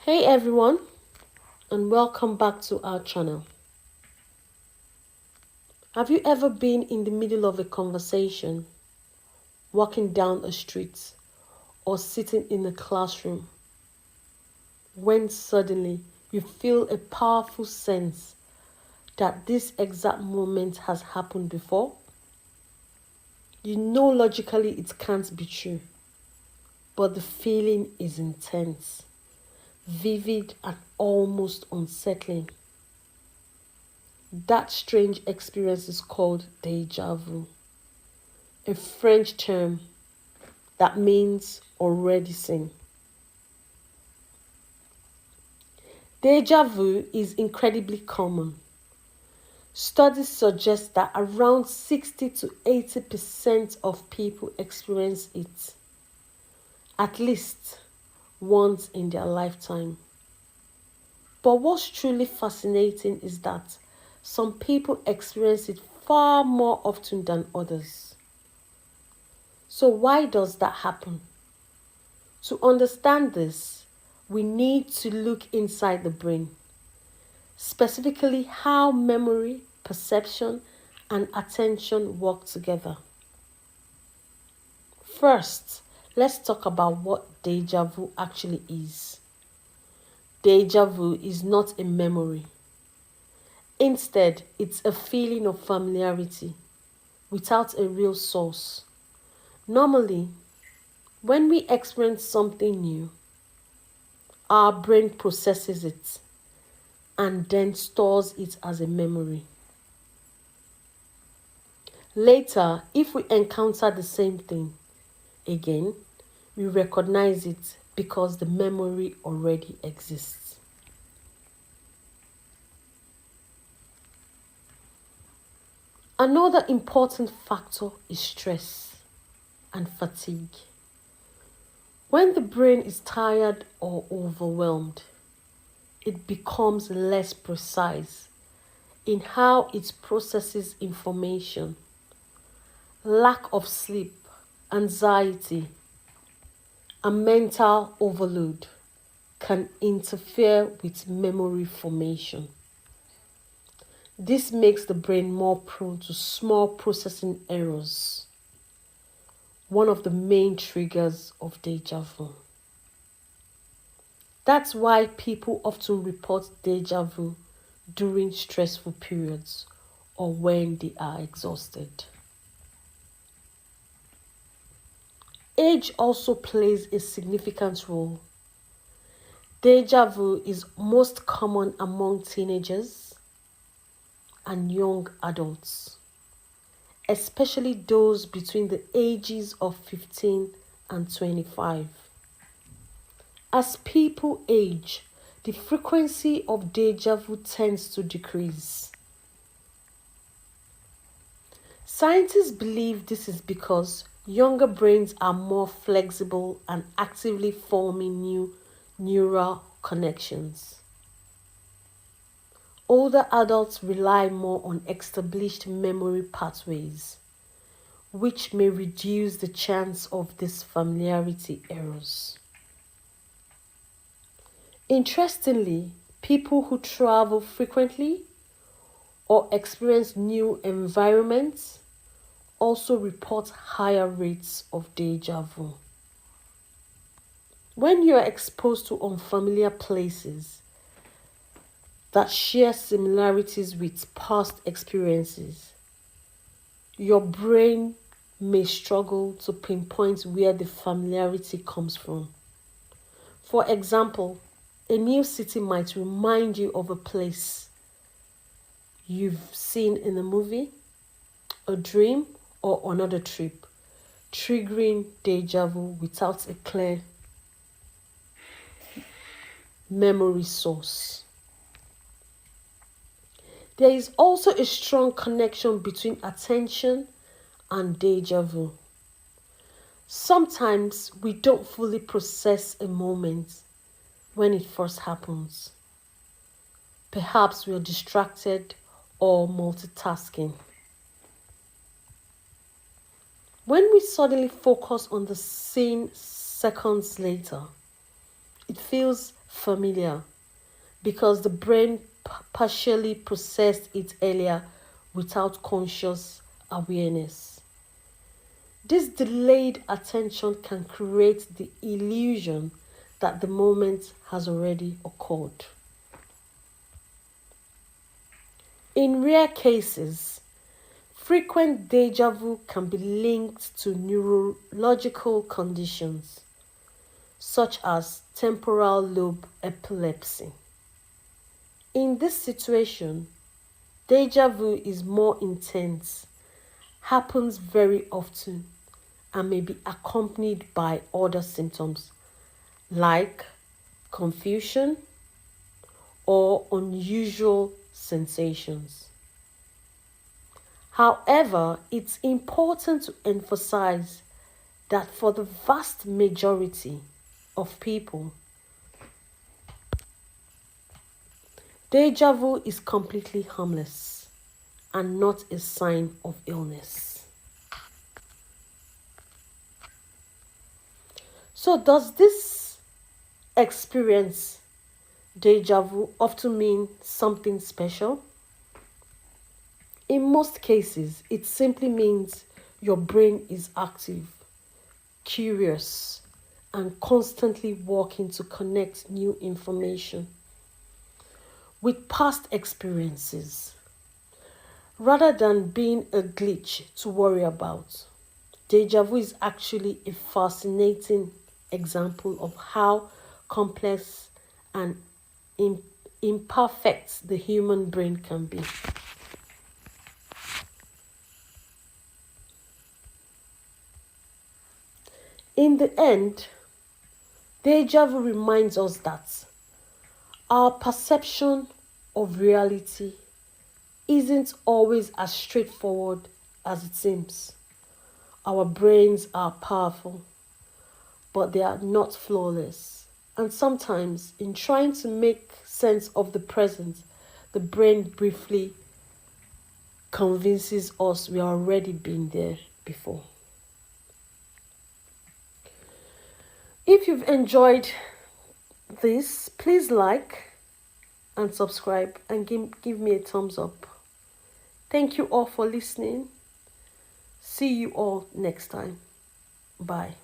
Hey everyone, and welcome back to our channel. Have you ever been in the middle of a conversation, walking down a street, or sitting in a classroom, when suddenly you feel a powerful sense that this exact moment has happened before? You know logically it can't be true, but the feeling is intense, vivid, and almost unsettling. That strange experience is called deja vu, a French term that means already seen. Deja vu is incredibly common. Studies suggest that around 60 to 80% of people experience it at least once in their lifetime. But what's truly fascinating is that some people experience it far more often than others. So, why does that happen? To understand this, we need to look inside the brain, specifically how memory, perception, and attention work together. First, let's talk about what deja vu actually is. Deja vu is not a memory. Instead, it's a feeling of familiarity without a real source. Normally, when we experience something new, our brain processes it and then stores it as a memory. Later, if we encounter the same thing again, we recognize it because the memory already exists. Another important factor is stress and fatigue. When the brain is tired or overwhelmed, it becomes less precise in how it processes information. Lack of sleep, anxiety, and mental overload can interfere with memory formation. This makes the brain more prone to small processing errors, one of the main triggers of deja vu. That's why people often report deja vu during stressful periods or when they are exhausted. Age also plays a significant role. Deja vu is most common among teenagers and young adults, especially those between the ages of 15 and 25. As people age, the frequency of deja vu tends to decrease. Scientists believe this is because younger brains are more flexible and actively forming new neural connections. Older adults rely more on established memory pathways, which may reduce the chance of these familiarity errors. Interestingly, people who travel frequently or experience new environments also report higher rates of deja vu. When you are exposed to unfamiliar places that share similarities with past experiences, your brain may struggle to pinpoint where the familiarity comes from. For example, a new city might remind you of a place you've seen in a movie, a dream, or another trip, triggering deja vu without a clear memory source. There is also a strong connection between attention and deja vu. Sometimes we don't fully process a moment when it first happens. Perhaps we are distracted or multitasking. When we suddenly focus on the scene seconds later, it feels familiar because the brain partially processed it earlier without conscious awareness. This delayed attention can create the illusion that the moment has already occurred. In rare cases, frequent deja vu can be linked to neurological conditions such as temporal lobe epilepsy. In this situation, deja vu is more intense, happens very often, and may be accompanied by other symptoms like confusion or unusual sensations. However, it's important to emphasize that for the vast majority of people, deja vu is completely harmless and not a sign of illness. So, does this experience deja vu often mean something special? In most cases, it simply means your brain is active, curious, and constantly working to connect new information with past experiences. Rather than being a glitch to worry about, deja vu is actually a fascinating example of how complex and imperfect the human brain can be. In the end, deja vu reminds us that our perception of reality isn't always as straightforward as it seems. Our brains are powerful, but they are not flawless. And sometimes, in trying to make sense of the present, the brain briefly convinces us we have already been there before. If you've enjoyed this, please like and subscribe and give me a thumbs up. Thank you all for listening. See you all next time. Bye.